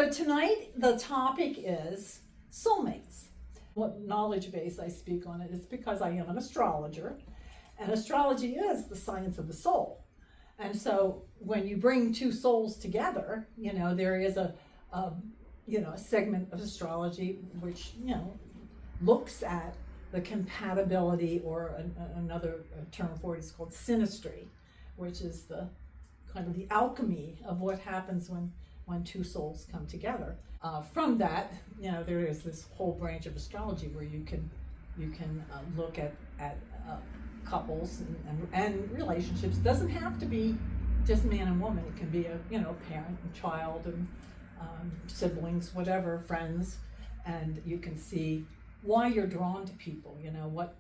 So tonight the topic is soulmates. What knowledge base I speak on it is because I am an astrologer, and astrology is the science of the soul. And so when you bring two souls together, there is a segment of astrology which, looks at the compatibility, or another term for it is called synastry, which is the kind of the alchemy of what happens when two souls come together. From that, there is this whole branch of astrology where you can look at couples and relationships. It doesn't have to be just man and woman. It can be a parent and child and siblings, whatever, friends, and you can see why you're drawn to people.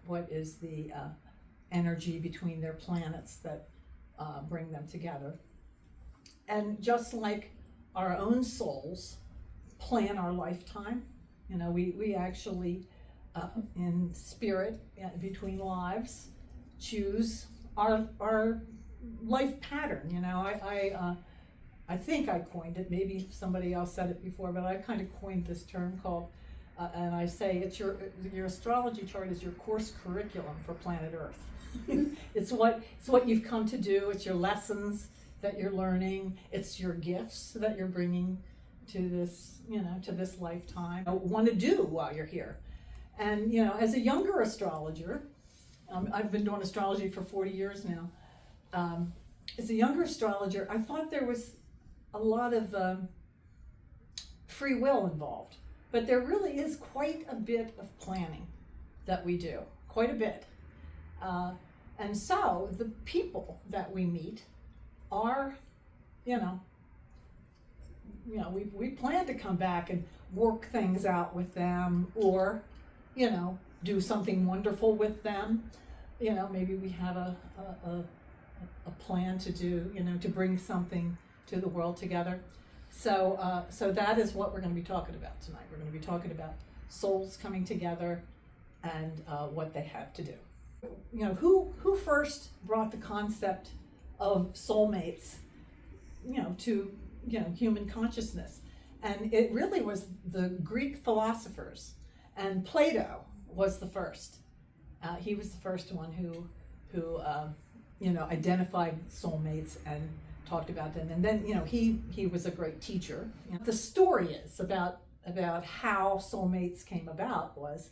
What is the energy between their planets that bring them together. And just like our own souls plan our lifetime, we actually in spirit, between lives, choose our life pattern. I think I coined it, maybe somebody else said it before, but I kind of coined this term called, and I say it's your astrology chart is your course curriculum for planet Earth. It's what you've come to do. It's your lessons that you're learning. It's your gifts that you're bringing to this lifetime. Want to do while you're here. And as a younger astrologer, I've been doing astrology for 40 years now. As a younger astrologer, I thought there was a lot of free will involved, but there really is quite a bit of planning that we do, quite a bit. And so the people that we meet are, we plan to come back and work things out with them, or, do something wonderful with them. Maybe we have a plan to do, to bring something to the world together. So that is what we're going to be talking about tonight. We're going to be talking about souls coming together and what they have to do. Who first brought the concept of soulmates, to human consciousness? And it really was the Greek philosophers, and Plato was the first. He was the first one who identified soulmates and talked about them. And then he was a great teacher. The story is about how soulmates came about was,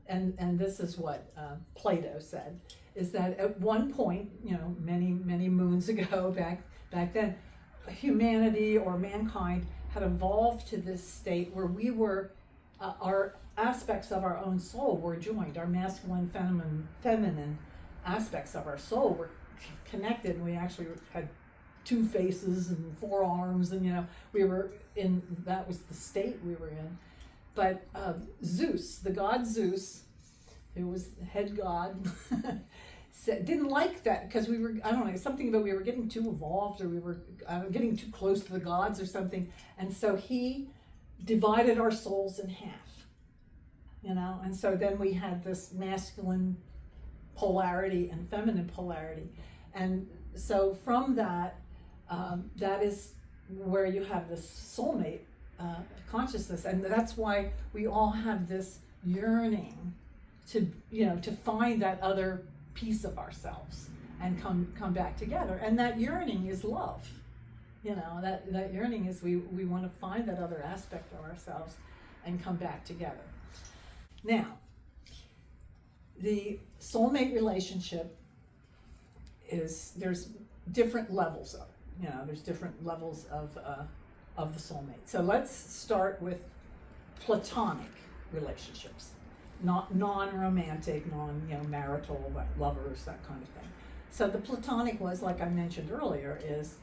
and this is what Plato said, is that at one point, many moons ago, back then, humanity or mankind had evolved to this state where we were, our aspects of our own soul were joined. Our masculine, feminine aspects of our soul were connected, and we actually had two faces and four arms, and we were in, that was the state we were in. But Zeus, the god Zeus, who was the head god, didn't like that, because we were, something about we were getting too evolved, or we were getting too close to the gods or something. And so he divided our souls in half, and so then we had this masculine polarity and feminine polarity. And so from that, that is where you have this soulmate consciousness, and that's why we all have this yearning to find that other piece of ourselves and come back together. And that yearning is love. That yearning is we want to find that other aspect of ourselves and come back together. Now, the soulmate relationship there's different levels of it. There's different levels of the soulmate. So let's start with platonic relationships, not non-romantic, marital, lovers, that kind of thing. So the platonic was, like I mentioned earlier, is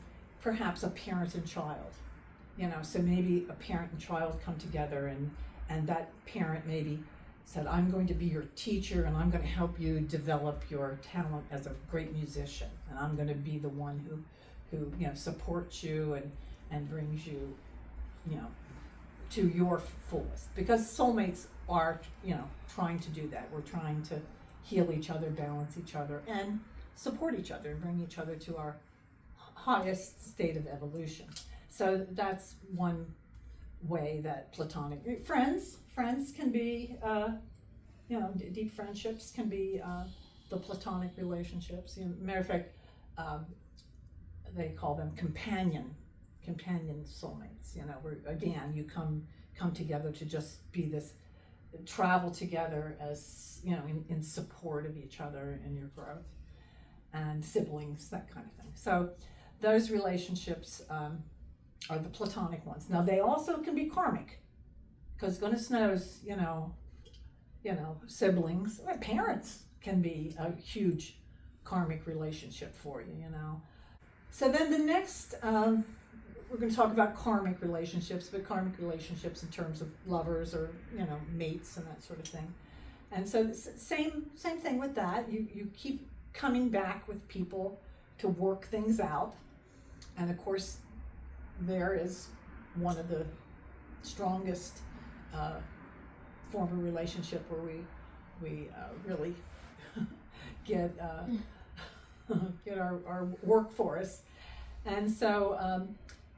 perhaps a parent and child. So maybe a parent and child come together, and that parent maybe said, I'm going to be your teacher, and I'm going to help you develop your talent as a great musician, and I'm going to be the one who supports you and brings you, to your fullest. Because soulmates are, trying to do that. We're trying to heal each other, balance each other, and support each other, and bring each other to our highest state of evolution. So that's one way that platonic friends can be, deep friendships can be the platonic relationships. Matter of fact, they call them companion soulmates. Where again you come together to just be this, travel together as in support of each other in your growth, and siblings, that kind of thing. So those relationships are the platonic ones. Now they also can be karmic, because goodness knows, siblings or parents can be a huge karmic relationship for you. So then the next, we're going to talk about karmic relationships, but karmic relationships in terms of lovers or mates and that sort of thing. And so same thing with that. You keep coming back with people to work things out, and of course there is one of the strongest form of relationship where we really get our work for us. And so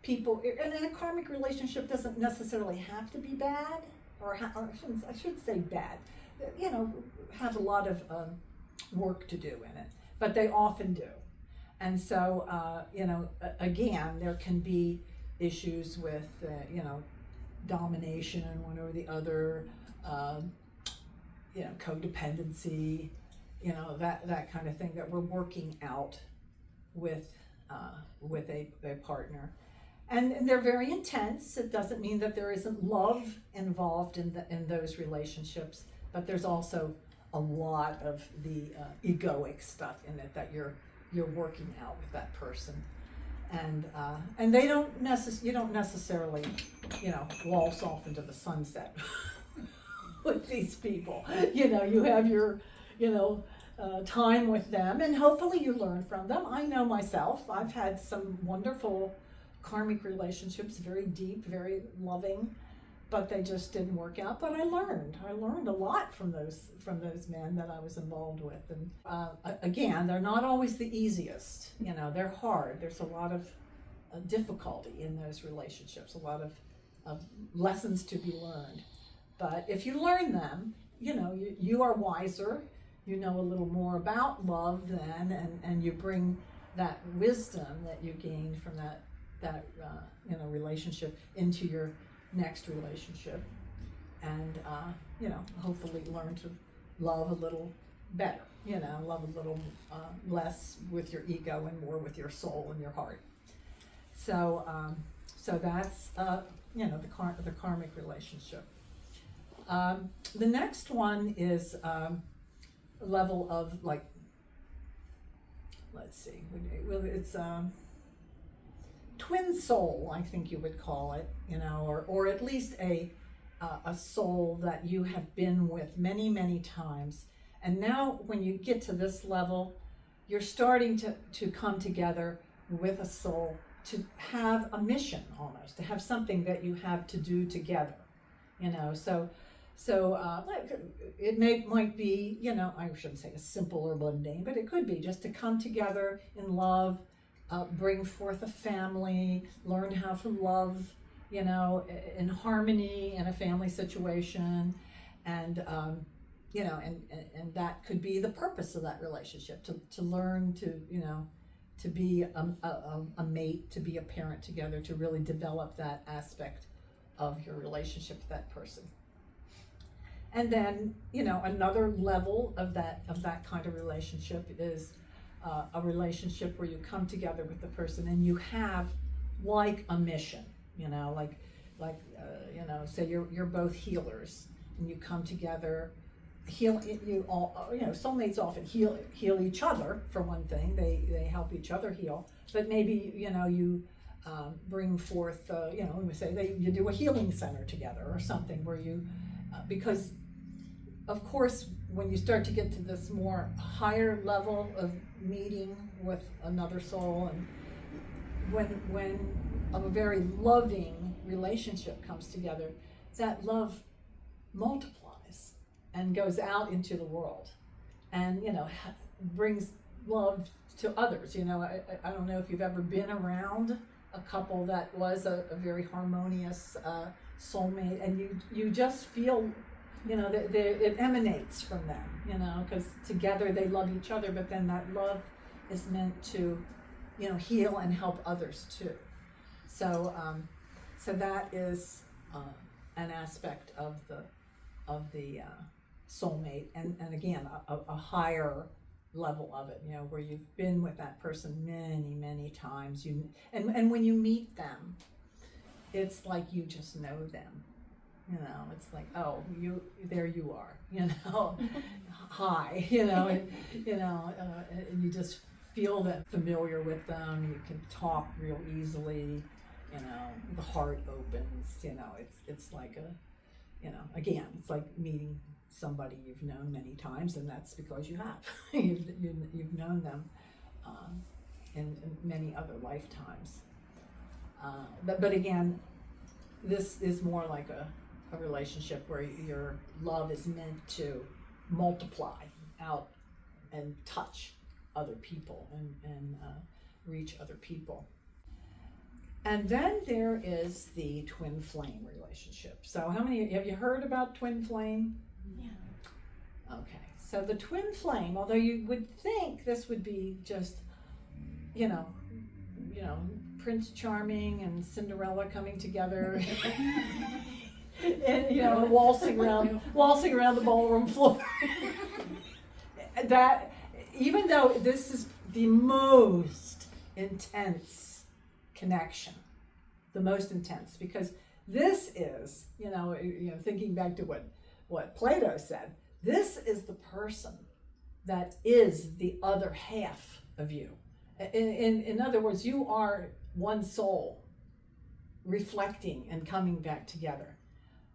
people, and a karmic relationship doesn't necessarily have to be bad, or I should say bad, have a lot of work to do in it, but they often do. And so, again, there can be issues with, domination one over the other, codependency, that kind of thing that we're working out with a partner. And they're very intense. It doesn't mean that there isn't love involved in those relationships, but there's also a lot of the egoic stuff in it that you're working out with that person. And they don't you don't necessarily waltz off into the sunset with these people. You have your time with them, and hopefully you learn from them. I know myself, I've had some wonderful karmic relationships, very deep, very loving, but they just didn't work out. But I learned a lot from those men that I was involved with. And again, they're not always the easiest. They're hard. There's a lot of difficulty in those relationships, a lot of lessons to be learned. But if you learn them, you are wiser. You know a little more about love then, and you bring that wisdom that you gained from that relationship into your next relationship, and hopefully learn to love a little better, love a little less with your ego and more with your soul and your heart. So that's the karmic relationship. The next one is a level of, like, let's see, it's twin soul, I think you would call it, or at least a soul that you have been with many, many times. And now when you get to this level, you're starting to come together with a soul to have a mission, almost, to have something that you have to do together, So it might be, I shouldn't say a simple or mundane, but it could be just to come together in love, bring forth a family, learn how to love, in harmony in a family situation, and and that could be the purpose of that relationship, to learn to be a mate, to be a parent together, to really develop that aspect of your relationship with that person. And then, another level of that kind of relationship is a relationship where you come together with the person and you have like a mission, say you're both healers and you come together, soulmates often heal each other, for one thing. They help each other heal, but maybe, you bring forth, we say you do a healing center together or something where you, because of course, when you start to get to this more higher level of meeting with another soul, and when a very loving relationship comes together, that love multiplies and goes out into the world, and brings love to others. I don't know if you've ever been around a couple that was a very harmonious soulmate, and you just feel, you know, that it emanates from them, you know, because together they love each other, but then that love is meant to, you know, heal and help others too. So so that is an aspect of the soulmate, and again a higher level of it, you know, where you've been with that person many times, and when you meet them, it's like you just know them, you know, it's like, oh, there you are, you know, hi, you know, and and you just feel that familiar with them, you can talk real easily, you know, the heart opens, you know, it's like a, you know, again, it's like meeting somebody you've known many times, and that's because you have. you've known them in many other lifetimes. But again, this is more like a relationship where your love is meant to multiply out and touch other people and reach other people. And then there is the twin flame relationship. So how many, have you heard about twin flame? Yeah. Okay, so the twin flame, although you would think this would be just, you know, Prince Charming and Cinderella coming together, and you know, waltzing around the ballroom floor. That, even though this is the most intense connection, the most intense, because this is, you know, thinking back to what Plato said, this is the person that is the other half of you. In other words, you are one soul reflecting and coming back together.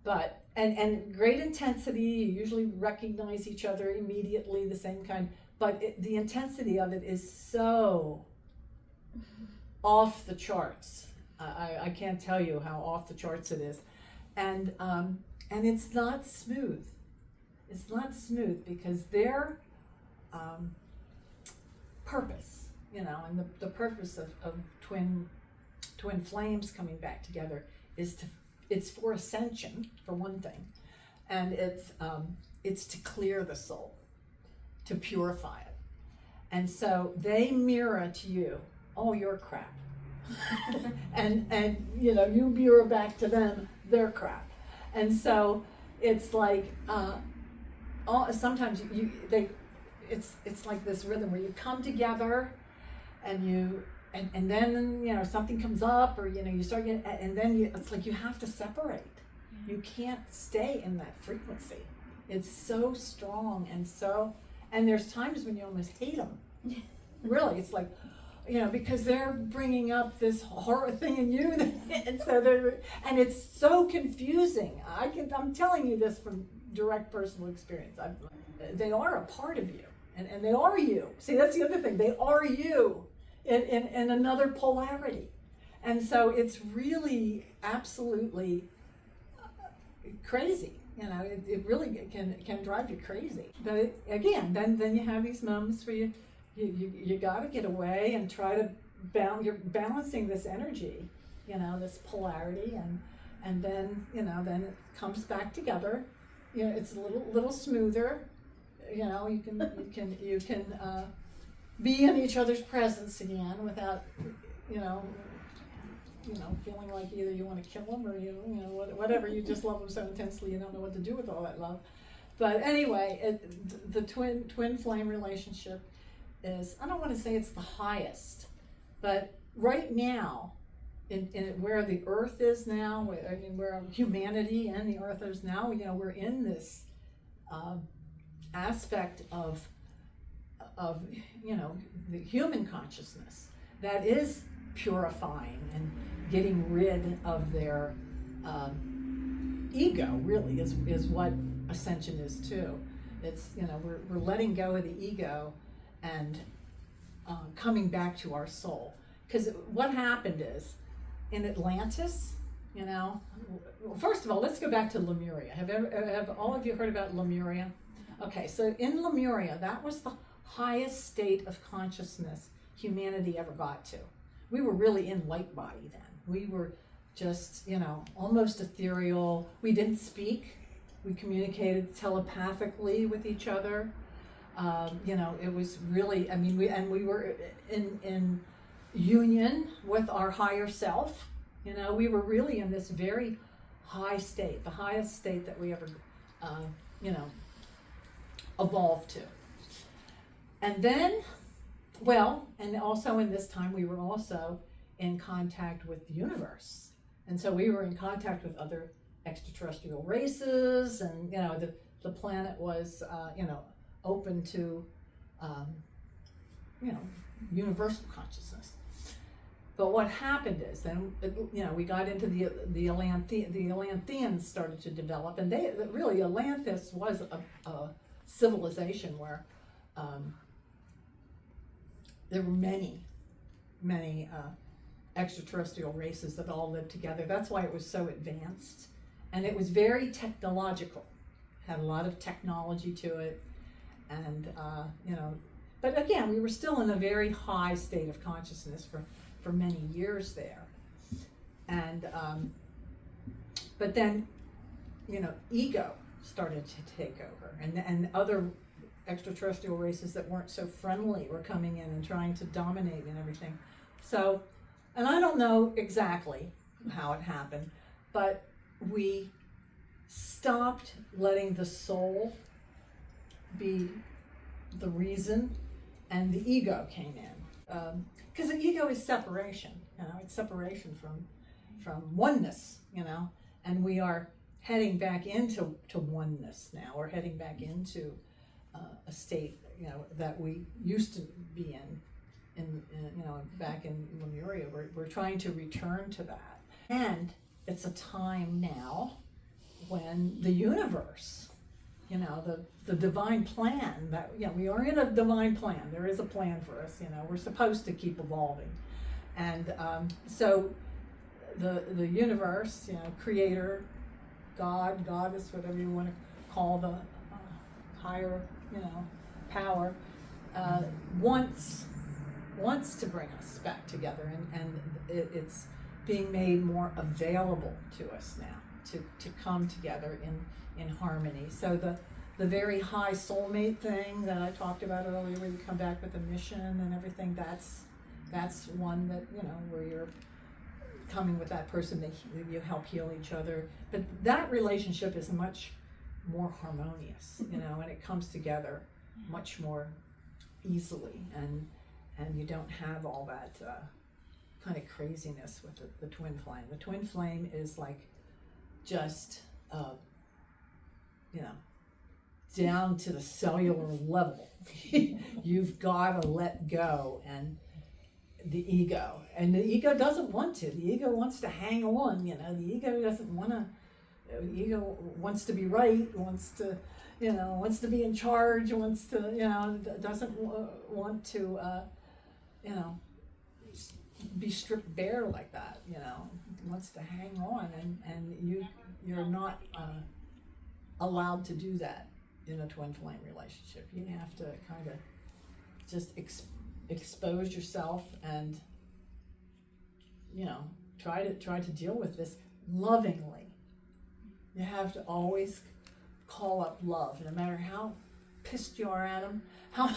But and great intensity, you usually recognize each other immediately, the same kind, but the intensity of it is so off the charts. I can't tell you how off the charts it is. And it's not smooth. It's not smooth because their purpose, you know, and the purpose of twin flames coming back together is it's for ascension, for one thing, and it's to clear the soul, to purify it. And so they mirror to you all your crap. and you know, you mirror back to them their crap. And so it's like sometimes it's like this rhythm where you come together and then, you know, something comes up, or, you know, you start getting, and then it's like you have to separate. Yeah. You can't stay in that frequency. It's so strong, and there's times when you almost hate them. Really, it's like, you know, because they're bringing up this horror thing in you, and so and it's so confusing. I'm telling you this from direct personal experience. They are a part of you, and they are you. See, that's the other thing. They are you in another polarity, and so it's really absolutely crazy. You know, it really can drive you crazy. But again, then you have these moments where you got to get away and try to you're balancing this energy, you know, this polarity, and then, you know, then it comes back together. You know, it's a little smoother. You know, you can be in each other's presence again without, you know, feeling like either you want to kill them or you know, whatever. You just love them so intensely you don't know what to do with all that love. But anyway, the twin flame relationship is, I don't want to say it's the highest, but right now, in where the earth is now, where humanity and the earth is now, you know, we're in this aspect of you know, the human consciousness that is purifying and getting rid of their ego. Really is what ascension is too. It's, you know, we're letting go of the ego and coming back to our soul. Because what happened is, in Atlantis, you know, first of all, let's go back to Lemuria. Have all of you heard about Lemuria? Okay, so in Lemuria, that was the highest state of consciousness humanity ever got to. we were really in light body then. We were just, you know, almost ethereal. We didn't speak. We communicated telepathically with each other. You know, it was really, I mean, we were in union with our higher self. You know, we were really in this very high state, the highest state that we ever, you know, evolved to. And then, well, and also in this time we were also in contact with the universe. And so we were in contact with other extraterrestrial races, and, you know, the planet was, you know, open to, you know, universal consciousness. But what happened is then, you know, we got into the Atlanteans started to develop, and they really, Atlantis was a civilization where there were many extraterrestrial races that all lived together. That's why it was so advanced, and it was very technological, had a lot of technology to it, and you know, but again, we were still in a very high state of consciousness for many years there. And but then, you know, ego started to take over, and other extraterrestrial races that weren't so friendly were coming in and trying to dominate and everything. So, and I don't know exactly how it happened, but we stopped letting the soul be the reason, and the ego came in. Because the ego is separation, you know, it's separation from oneness, you know, and we are heading back into oneness now. We're heading back into a state, you know, that we used to be in you know, back in Lemuria. We're trying to return to that. And it's a time now when the universe, you know, the divine plan, that, you know, we are in a divine plan. There is a plan for us, you know, we're supposed to keep evolving. And so the universe, you know, creator, God, goddess, whatever you want to call the higher, you know, power, wants to bring us back together, and it's being made more available to us now to come together in harmony. So the very high soulmate thing that I talked about earlier, where you come back with a mission and everything, that's one that, you know, where you're coming with that person, you help heal each other. But that relationship is much more harmonious, you know, and it comes together much more easily, and you don't have all that kind of craziness with the twin flame. The twin flame is like just, you know, down to the cellular level. You've got to let go, and the ego doesn't want to. The ego wants to hang on, you know. The ego doesn't want to. The ego wants to be right, wants to, you know, wants to be in charge, wants to, you know, doesn't want to, you know, be stripped bare like that, you know. Wants to hang on, and you're not allowed to do that in a twin flame relationship. You have to kind of just expose yourself and, you know, try to deal with this lovingly. You have to always call up love, no matter how pissed you are at them, how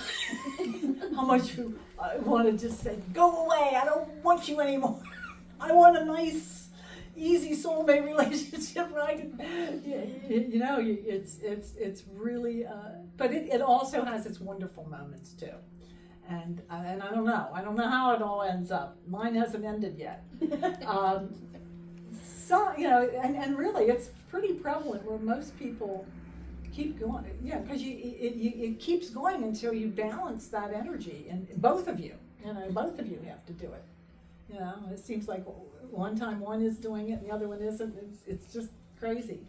much you want to just say, go away, I don't want you anymore. I want a nice, easy soulmate relationship where I can, you know, it's really, but it also has its wonderful moments too. And I don't know how it all ends up. Mine hasn't ended yet. So, you know, and really it's pretty prevalent where most people keep going, yeah, because it keeps going until you balance that energy, and both of you, you know, both of you have to do it. You know, it seems like one time one is doing it and the other one isn't. It's just crazy.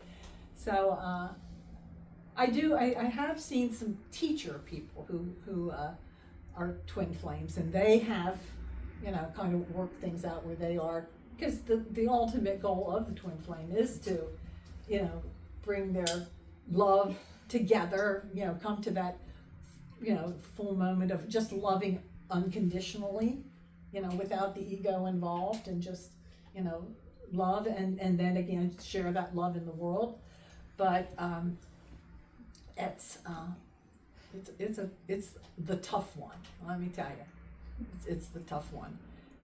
So I have seen some teacher people who are twin flames, and they have, you know, kind of worked things out where they are, because the ultimate goal of the twin flame is to, you know, bring their love together, you know, come to that, you know, full moment of just loving unconditionally, you know, without the ego involved, and just, you know, love, and then again, share that love in the world. But it's the tough one, let me tell you. It's the tough one.